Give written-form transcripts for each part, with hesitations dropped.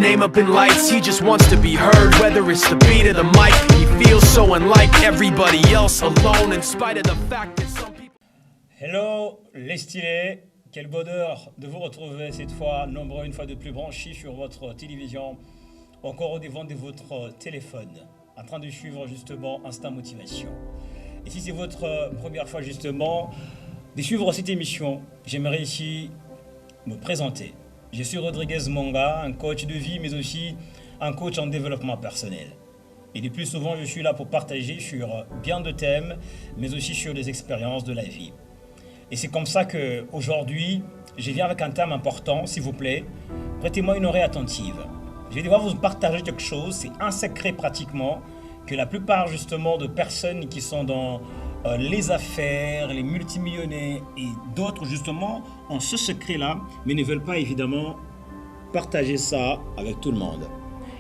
name up in lights, he just wants to be heard. Whether it's the beat of the mic, he feels so unlike everybody else, alone in spite of the fact that some people... Hello les stylés, quel bonheur de vous retrouver cette fois, nombreux une fois de plus branchés sur votre télévision, encore au devant de votre téléphone, en train de suivre justement Instant Motivation. Et si c'est votre première fois justement de suivre cette émission, j'aimerais ici me présenter. Je suis Rodriguez Monga, un coach de vie mais aussi un coach en développement personnel. Et le plus souvent, je suis là pour partager sur bien de thèmes, mais aussi sur des expériences de la vie. Et c'est comme ça qu'aujourd'hui, je viens avec un thème important, s'il vous plaît. Prêtez-moi une oreille attentive. Je vais devoir vous partager quelque chose, c'est un secret pratiquement, que la plupart justement de personnes qui sont dans les affaires, les multimillionnaires et d'autres justement ont ce secret-là, mais ne veulent pas évidemment partager ça avec tout le monde.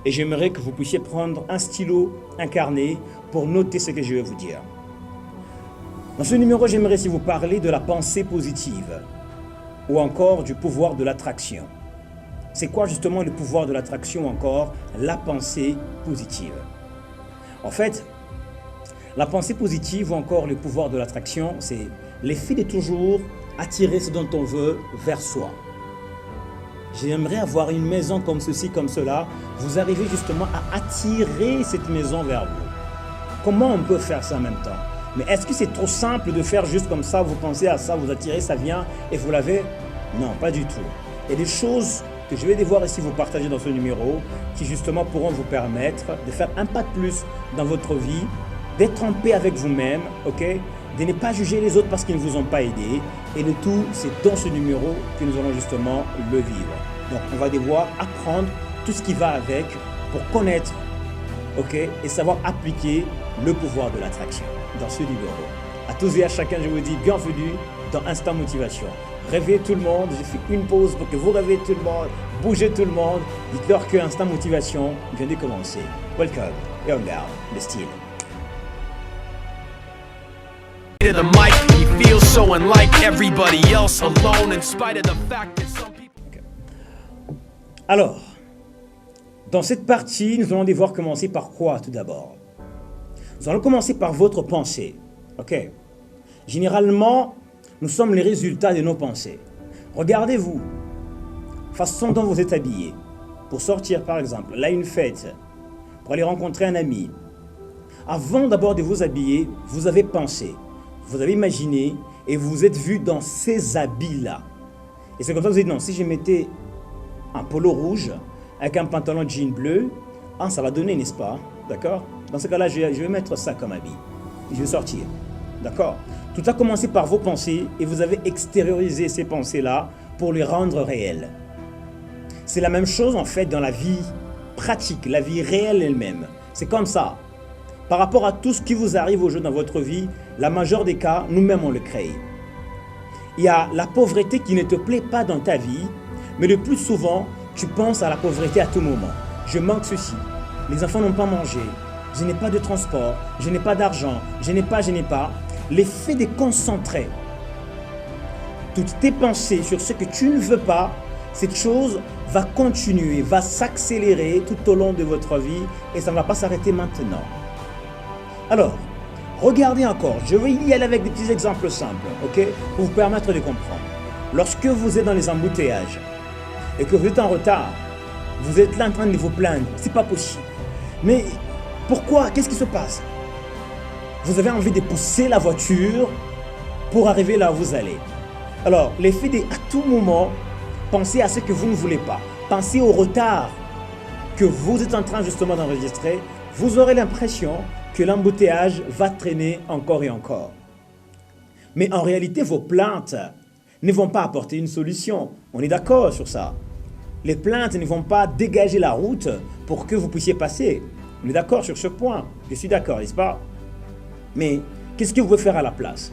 Et j'aimerais que vous puissiez prendre un stylo, un carnet pour noter ce que je vais vous dire. Dans ce numéro, j'aimerais si vous parler de la pensée positive ou encore du pouvoir de l'attraction. C'est quoi justement le pouvoir de l'attraction ou encore la pensée positive? En fait, la pensée positive ou encore le pouvoir de l'attraction, c'est l'effet de toujours attirer ce dont on veut vers soi. J'aimerais avoir une maison comme ceci, comme cela. Vous arrivez justement à attirer cette maison vers vous. Comment on peut faire ça en même temps? Mais est-ce que c'est trop simple de faire juste comme ça? Vous pensez à ça, vous attirez, ça vient et vous l'avez? Non, pas du tout. Il y a des choses que je vais devoir ici vous partager dans ce numéro qui justement pourront vous permettre de faire un pas de plus dans votre vie, d'être en paix avec vous-même, ok? De ne pas juger les autres parce qu'ils ne vous ont pas aidé. Et le tout, c'est dans ce numéro que nous allons justement le vivre. Donc, on va devoir apprendre tout ce qui va avec pour connaître, ok? Et savoir appliquer le pouvoir de l'attraction dans ce numéro. À tous et à chacun, je vous dis bienvenue dans Instant Motivation. Réveillez tout le monde, je fais une pause pour que vous réveillez tout le monde, bougez tout le monde. Dites-leur que Instant Motivation vient de commencer. Welcome et on garde le style. The mic, he feels so unlike everybody else, alone in spite of the fact that some people... Okay. Alors, dans cette partie, nous allons devoir commencer par quoi tout d'abord? Nous allons commencer par votre pensée. Ok? Généralement, nous sommes les résultats de nos pensées. Regardez-vous, façon dont vous êtes habillé. Pour sortir par exemple, là une fête, pour aller rencontrer un ami. Avant d'abord de vous habiller, vous avez pensé, vous avez imaginé et vous vous êtes vu dans ces habits-là. Et c'est comme ça que vous dites non, si je mettais un polo rouge avec un pantalon de jean bleu, ça va donner, n'est-ce pas? D'accord? Dans ce cas-là, je vais mettre ça comme habit. Et je vais sortir. D'accord? Tout a commencé par vos pensées et vous avez extériorisé ces pensées-là pour les rendre réelles. C'est la même chose en fait dans la vie pratique, la vie réelle elle-même. C'est comme ça. Par rapport à tout ce qui vous arrive au jeu dans votre vie, la majeure des cas, nous-mêmes on le crée. Il y a la pauvreté qui ne te plaît pas dans ta vie, mais le plus souvent, tu penses à la pauvreté à tout moment. Je manque ceci, les enfants n'ont pas mangé, je n'ai pas de transport, je n'ai pas d'argent, je n'ai pas. L'effet de concentrer toutes tes pensées sur ce que tu ne veux pas, cette chose va continuer, va s'accélérer tout au long de votre vie et ça ne va pas s'arrêter maintenant. Alors, regardez encore, je vais y aller avec des petits exemples simples, ok, pour vous permettre de comprendre. Lorsque vous êtes dans les embouteillages et que vous êtes en retard, vous êtes là en train de vous plaindre, c'est pas possible. Mais pourquoi? Qu'est-ce qui se passe? Vous avez envie de pousser la voiture pour arriver là où vous allez. Alors, l'effet de, à tout moment, pensez à ce que vous ne voulez pas. Pensez au retard que vous êtes en train justement d'enregistrer. Vous aurez l'impression que l'embouteillage va traîner encore et encore. Mais en réalité, vos plaintes ne vont pas apporter une solution. On est d'accord sur ça. Les plaintes ne vont pas dégager la route pour que vous puissiez passer. On est d'accord sur ce point. Je suis d'accord, n'est-ce pas? Mais qu'est-ce que vous pouvez faire à la place?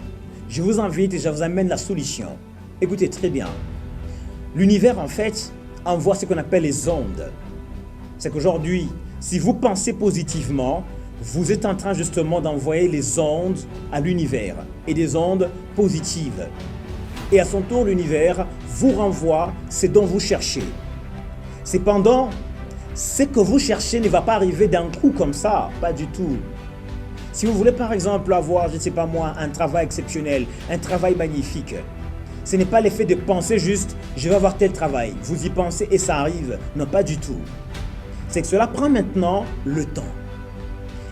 Je vous invite et je vous amène la solution. Écoutez très bien. L'univers, en fait, envoie ce qu'on appelle les ondes. C'est qu'aujourd'hui, si vous pensez positivement, vous êtes en train justement d'envoyer les ondes à l'univers et des ondes positives. Et à son tour, l'univers vous renvoie ce dont vous cherchez. Cependant, ce que vous cherchez ne va pas arriver d'un coup comme ça, pas du tout. Si vous voulez par exemple avoir, je ne sais pas moi, un travail exceptionnel, un travail magnifique, ce n'est pas l'effet de penser juste « je vais avoir tel travail ». Vous y pensez et ça arrive. Non, pas du tout. C'est que cela prend maintenant le temps.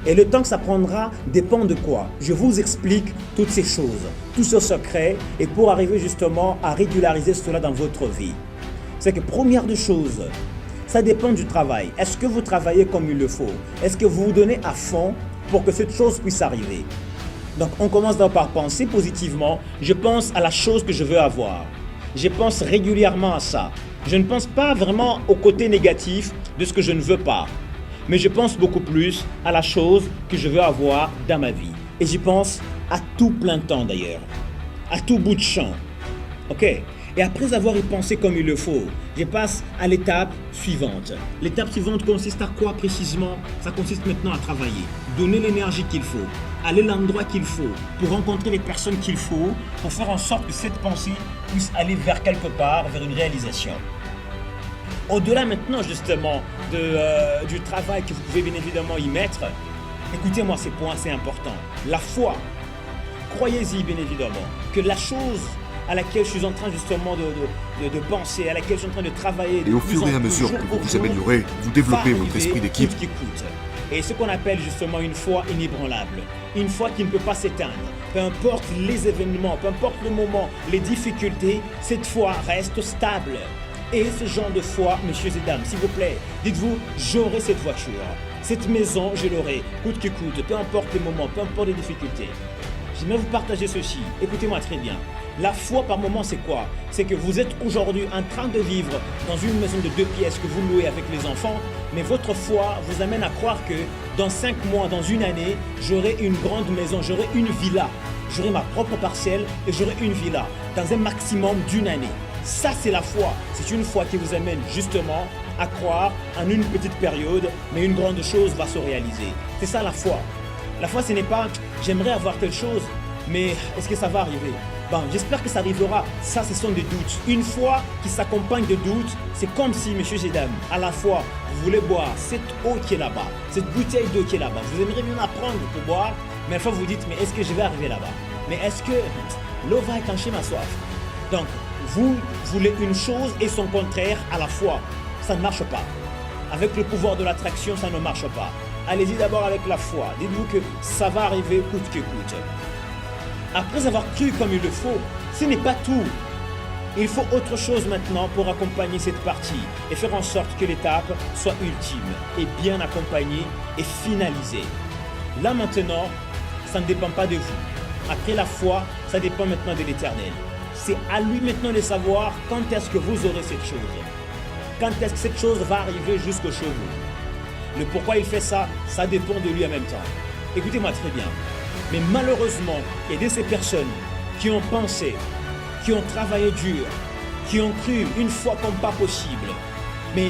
Et le temps que ça prendra dépend de quoi? Je vous explique toutes ces choses, tout ce secret, et pour arriver justement à régulariser cela dans votre vie. C'est que première des choses, ça dépend du travail. Est-ce que vous travaillez comme il le faut? Est-ce que vous vous donnez à fond pour que cette chose puisse arriver? Donc on commence d'abord par penser positivement. Je pense à la chose que je veux avoir. Je pense régulièrement à ça. Je ne pense pas vraiment au côté négatif de ce que je ne veux pas. Mais je pense beaucoup plus à la chose que je veux avoir dans ma vie. Et j'y pense à tout plein temps d'ailleurs. À tout bout de champ. Ok? Et après avoir y pensé comme il le faut, je passe à l'étape suivante. L'étape suivante consiste à quoi précisément? Ça consiste maintenant à travailler, donner l'énergie qu'il faut, aller à l'endroit qu'il faut, pour rencontrer les personnes qu'il faut, pour faire en sorte que cette pensée puisse aller vers quelque part, vers une réalisation. Au-delà maintenant justement du travail que vous pouvez bien évidemment y mettre, écoutez-moi ces points, c'est important. La foi, croyez-y bien évidemment, que la chose à laquelle je suis en train justement de penser, à laquelle je suis en train de travailler. Et au fur et à mesure que vous vous améliorez, vous développez votre esprit d'équipe. Coûte qui coûte. Et ce qu'on appelle justement une foi inébranlable. Une foi qui ne peut pas s'éteindre. Peu importe les événements, peu importe le moment, les difficultés, cette foi reste stable. Et ce genre de foi, messieurs et dames, s'il vous plaît, dites-vous, j'aurai cette voiture. Cette maison, je l'aurai. Coûte que coûte, peu importe les moments, peu importe les difficultés. J'aimerais vous partager ceci. Écoutez-moi très bien. La foi par moment, c'est quoi? C'est que vous êtes aujourd'hui en train de vivre dans une maison de 2 pièces que vous louez avec les enfants, mais votre foi vous amène à croire que dans 5 mois, dans une année, j'aurai une grande maison, j'aurai une villa. J'aurai ma propre parcelle et j'aurai une villa dans un maximum d'une année. Ça, c'est la foi. C'est une foi qui vous amène justement à croire en une petite période, mais une grande chose va se réaliser. C'est ça la foi. La foi, ce n'est pas « j'aimerais avoir telle chose, mais est-ce que ça va arriver ?» Bon, j'espère que ça arrivera. Ça, ce sont des doutes. Une foi qui s'accompagne de doutes, c'est comme si, messieurs et dames, à la fois, vous voulez boire cette eau qui est là-bas, cette bouteille d'eau qui est là-bas. Vous aimeriez bien la prendre pour boire, mais à la fois, vous vous dites, mais est-ce que je vais arriver là-bas? Mais est-ce que l'eau va étancher ma soif? Donc, vous voulez une chose et son contraire à la fois. Ça ne marche pas. Avec le pouvoir de l'attraction, ça ne marche pas. Allez-y d'abord avec la foi. Dites-vous que ça va arriver coûte que coûte. Après avoir cru comme il le faut, ce n'est pas tout. Il faut autre chose maintenant pour accompagner cette partie et faire en sorte que l'étape soit ultime et bien accompagnée et finalisée. Là maintenant, ça ne dépend pas de vous. Après la foi, ça dépend maintenant de l'Éternel. C'est à lui maintenant de savoir quand est-ce que vous aurez cette chose. Quand est-ce que cette chose va arriver jusqu'au cheveu. Le pourquoi il fait ça, ça dépend de lui en même temps. Écoutez-moi très bien. Mais malheureusement, il y a de ces personnes qui ont pensé, qui ont travaillé dur, qui ont cru une fois comme pas possible. Mais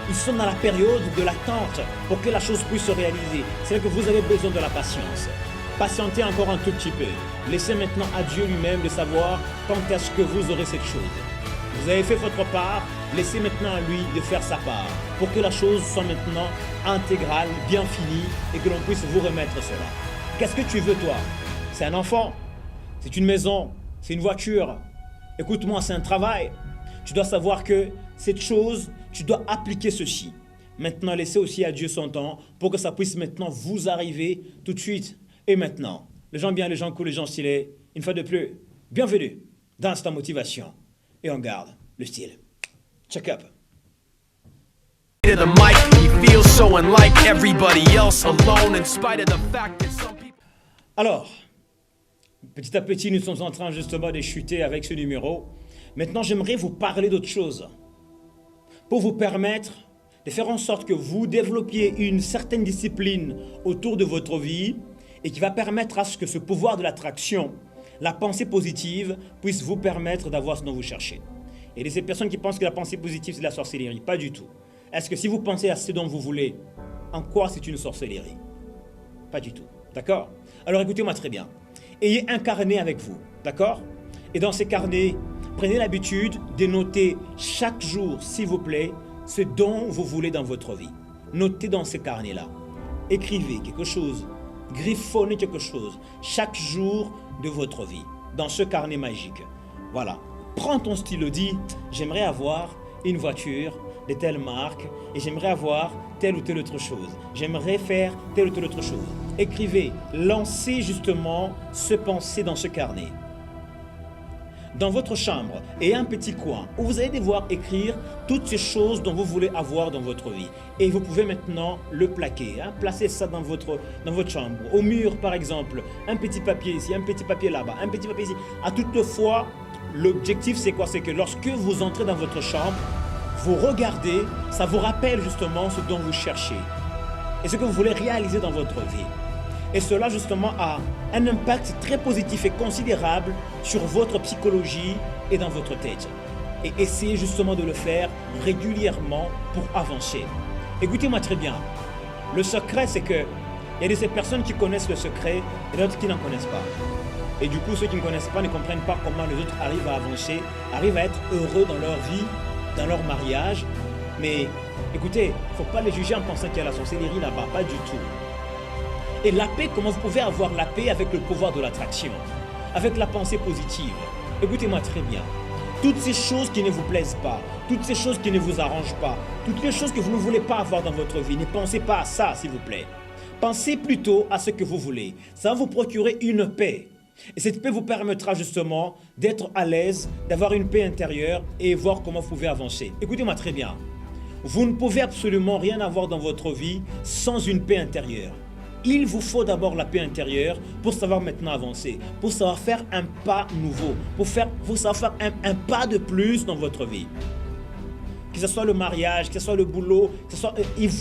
ils sont dans la période de l'attente pour que la chose puisse se réaliser. C'est là que vous avez besoin de la patience. Patientez encore un tout petit peu. Laissez maintenant à Dieu lui-même de savoir quand est-ce que vous aurez cette chose. Vous avez fait votre part, laissez maintenant à lui de faire sa part pour que la chose soit maintenant intégrale, bien finie et que l'on puisse vous remettre cela. Qu'est-ce que tu veux toi? C'est un enfant? C'est une maison? C'est une voiture? Écoute-moi, c'est un travail. Tu dois savoir que cette chose, tu dois appliquer ceci. Maintenant, laissez aussi à Dieu son temps pour que ça puisse maintenant vous arriver tout de suite et maintenant. Les gens bien, les gens cool, les gens stylés. Une fois de plus, bienvenue dans ta motivation. Et on garde le style. Check up. To the mic, he feels so unlike everybody else, alone in spite of the fact that some people. Alors, petit à petit, nous sommes en train justement de chuter avec ce numéro. Maintenant, j'aimerais vous parler d'autre chose. Pour vous permettre de faire en sorte que vous développiez une certaine discipline autour de votre vie et qui va permettre à ce que ce pouvoir de l'attraction, la pensée positive, puisse vous permettre d'avoir ce dont vous cherchez. Et ces personnes qui pensent que la pensée positive, c'est de la sorcellerie. Pas du tout. Est-ce que si vous pensez à ce dont vous voulez, en quoi c'est une sorcellerie? Pas du tout. D'accord? Alors écoutez-moi très bien. Ayez un carnet avec vous. D'accord? Et dans ces carnets, prenez l'habitude de noter chaque jour, s'il vous plaît, ce dont vous voulez dans votre vie. Notez dans ce carnet-là. Écrivez quelque chose. Griffonnez quelque chose chaque jour de votre vie dans ce carnet magique. Voilà. Prends ton stylo, dis, j'aimerais avoir une voiture de telle marque et j'aimerais avoir telle ou telle autre chose. J'aimerais faire telle ou telle autre chose. Écrivez, lancez justement ce pensée dans ce carnet. Dans votre chambre, et un petit coin où vous allez devoir écrire toutes ces choses dont vous voulez avoir dans votre vie. Et vous pouvez maintenant le plaquer, placer ça dans votre chambre. Au mur par exemple, un petit papier ici, un petit papier là-bas, un petit papier ici. À toutefois, l'objectif c'est quoi? C'est que lorsque vous entrez dans votre chambre, vous regardez, ça vous rappelle justement ce dont vous cherchez et ce que vous voulez réaliser dans votre vie. Et cela justement a un impact très positif et considérable sur votre psychologie et dans votre tête. Et essayez justement de le faire régulièrement pour avancer. Écoutez-moi très bien. Le secret, c'est que il y a de ces personnes qui connaissent le secret et d'autres qui n'en connaissent pas. Et du coup, ceux qui ne connaissent pas ne comprennent pas comment les autres arrivent à avancer, arrivent à être heureux dans leur vie, dans leur mariage. Mais écoutez, il ne faut pas les juger en pensant qu'il y a la sorcellerie là-bas, pas du tout. Et la paix, comment vous pouvez avoir la paix avec le pouvoir de l'attraction, avec la pensée positive? Écoutez-moi très bien. Toutes ces choses qui ne vous plaisent pas, toutes ces choses qui ne vous arrangent pas, toutes les choses que vous ne voulez pas avoir dans votre vie, ne pensez pas à ça, s'il vous plaît. Pensez plutôt à ce que vous voulez. Ça va vous procurer une paix. Et cette paix vous permettra justement d'être à l'aise, d'avoir une paix intérieure et voir comment vous pouvez avancer. Écoutez-moi très bien. Vous ne pouvez absolument rien avoir dans votre vie sans une paix intérieure. Il vous faut d'abord la paix intérieure pour savoir maintenant avancer, pour savoir faire un pas nouveau, pour savoir faire un pas de plus dans votre vie. Que ce soit le mariage, que ce soit le boulot,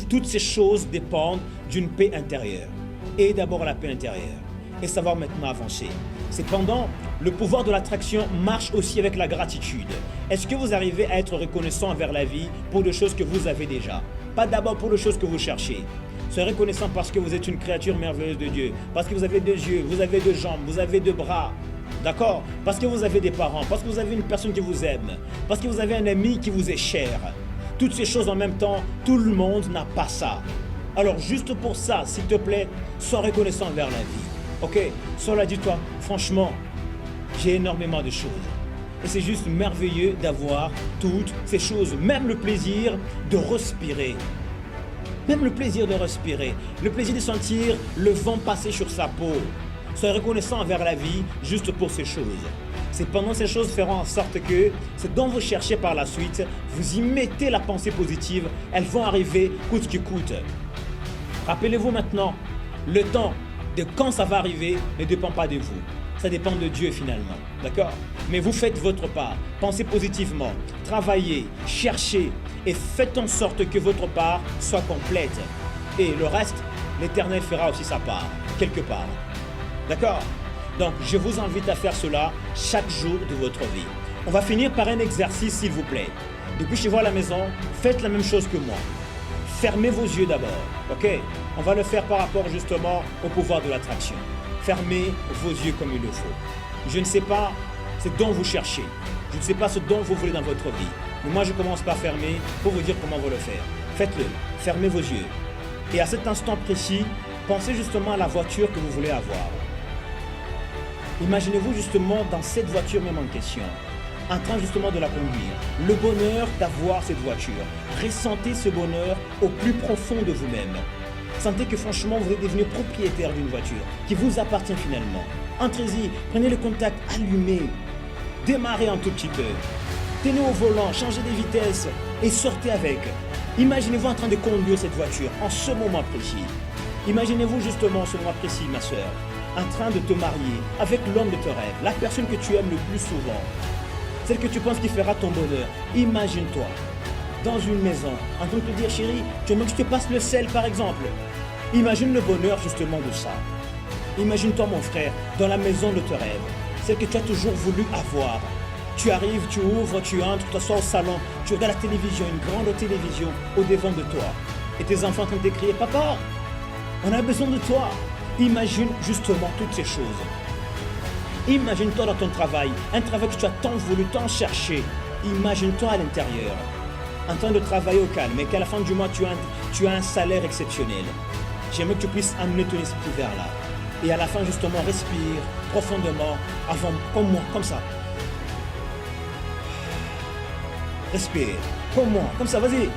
toutes ces choses dépendent d'une paix intérieure. Et d'abord la paix intérieure. Et savoir maintenant avancer. Cependant, le pouvoir de l'attraction marche aussi avec la gratitude. Est-ce que vous arrivez à être reconnaissant envers la vie pour des choses que vous avez déjà? Pas d'abord pour les choses que vous cherchez. Soyez reconnaissant parce que vous êtes une créature merveilleuse de Dieu. Parce que vous avez 2 yeux, vous avez 2 jambes, vous avez 2 bras. D'accord? Parce que vous avez des parents, parce que vous avez une personne qui vous aime, parce que vous avez un ami qui vous est cher. Toutes ces choses en même temps, tout le monde n'a pas ça. Alors juste pour ça, s'il te plaît, sois reconnaissant envers la vie. Ok? Cela dit, toi, franchement, j'ai énormément de choses. Et c'est juste merveilleux d'avoir toutes ces choses, même le plaisir de respirer. Même le plaisir de respirer, le plaisir de sentir le vent passer sur sa peau. Soyez reconnaissant envers la vie juste pour ces choses. Cependant, ces choses feront en sorte que ce dont vous cherchez par la suite, vous y mettez la pensée positive, elles vont arriver coûte que coûte. Rappelez-vous maintenant, le temps de quand ça va arriver ne dépend pas de vous. Ça dépend de Dieu finalement, d'accord? Mais vous faites votre part, pensez positivement, travaillez, cherchez et faites en sorte que votre part soit complète. Et le reste, l'Éternel fera aussi sa part, quelque part. D'accord? Donc, je vous invite à faire cela chaque jour de votre vie. On va finir par un exercice, s'il vous plaît. Depuis chez vous à la maison, faites la même chose que moi. Fermez vos yeux d'abord, ok? On va le faire par rapport justement au pouvoir de l'attraction. Fermez vos yeux comme il le faut. Je ne sais pas ce dont vous cherchez. Je ne sais pas ce dont vous voulez dans votre vie. Mais moi, je commence par fermer pour vous dire comment vous le faire. Faites-le. Fermez vos yeux. Et à cet instant précis, pensez justement à la voiture que vous voulez avoir. Imaginez-vous justement dans cette voiture même en question, en train justement de la conduire. Le bonheur d'avoir cette voiture. Ressentez ce bonheur au plus profond de vous-même. Sentez que franchement, vous êtes devenu propriétaire d'une voiture qui vous appartient finalement. Entrez-y, prenez le contact, allumez, démarrez un tout petit peu. Tenez au volant, changez de vitesse et sortez avec. Imaginez-vous en train de conduire cette voiture en ce moment précis. Imaginez-vous justement ce moment précis, ma soeur, en train de te marier avec l'homme de tes rêves, la personne que tu aimes le plus souvent, celle que tu penses qui fera ton bonheur. Imagine-toi dans une maison, en train de te dire, chérie, tu aimerais que je te passe le sel par exemple. Imagine le bonheur justement de ça. Imagine-toi mon frère, dans la maison de tes rêves, celle que tu as toujours voulu avoir. Tu arrives, tu ouvres, tu entres, tu t'assois au salon, tu regardes la télévision, une grande télévision au devant de toi. Et tes enfants sont en train de crier, papa, on a besoin de toi. Imagine justement toutes ces choses. Imagine-toi dans ton travail, un travail que tu as tant voulu, tant cherché. Imagine-toi à l'intérieur. en train de travailler au calme, mais qu'à la fin du mois, tu as un salaire exceptionnel. J'aimerais que tu puisses amener ton esprit vers là. Et à la fin, justement, respire profondément, avant, comme moi, comme ça. Respire, comme moi, comme ça, vas-y.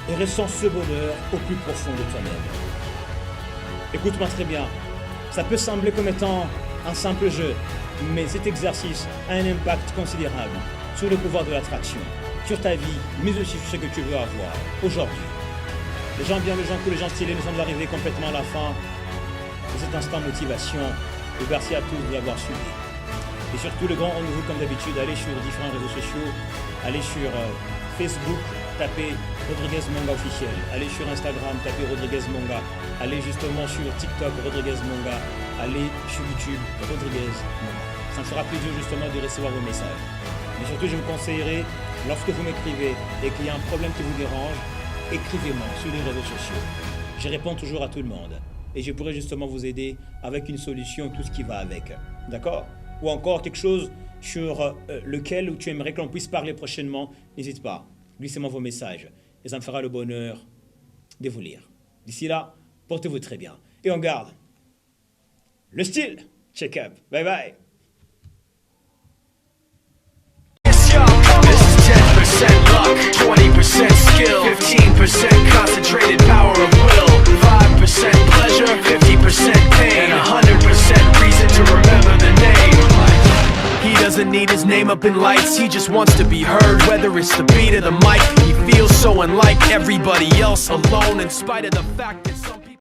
Et ressens ce bonheur au plus profond de toi-même. Écoute-moi très bien. Ça peut sembler comme étant un simple jeu, mais cet exercice a un impact considérable sur le pouvoir de l'attraction, sur ta vie, mais aussi sur ce que tu veux avoir aujourd'hui. Les gens bienveillants, tous les gens stylés, nous sommes arrivés complètement à la fin de cet instant motivation. Et merci à tous de l'avoir suivi. Et surtout, le grand rendez-vous, comme d'habitude, allez sur différents réseaux sociaux, allez sur Facebook, tapez Rodriguez Monga officiel, allez sur Instagram, tapez Rodriguez Monga, allez justement sur TikTok, Rodriguez Monga, allez sur YouTube, Rodriguez Monga. Ça me fera plaisir justement de recevoir vos messages. Mais surtout, je vous conseillerais, lorsque vous m'écrivez et qu'il y a un problème qui vous dérange, écrivez-moi sur les réseaux sociaux. Je réponds toujours à tout le monde. Et je pourrais justement vous aider avec une solution et tout ce qui va avec. D'accord? Ou encore quelque chose sur lequel tu aimerais que l'on puisse parler prochainement. N'hésite pas. Glissez-moi vos messages. Et ça me fera le bonheur de vous lire. D'ici là, portez-vous très bien. Et on garde le style. Check up. Bye bye. This is 10% luck, 20% skill, 15% concentrated power of will, 5% pleasure, 50% pain, and 100% reason to remember the name. He doesn't need his name up in lights, he just wants to be heard, whether it's the beat of the mic. He feels so unlike everybody else, alone in spite of the fact that some people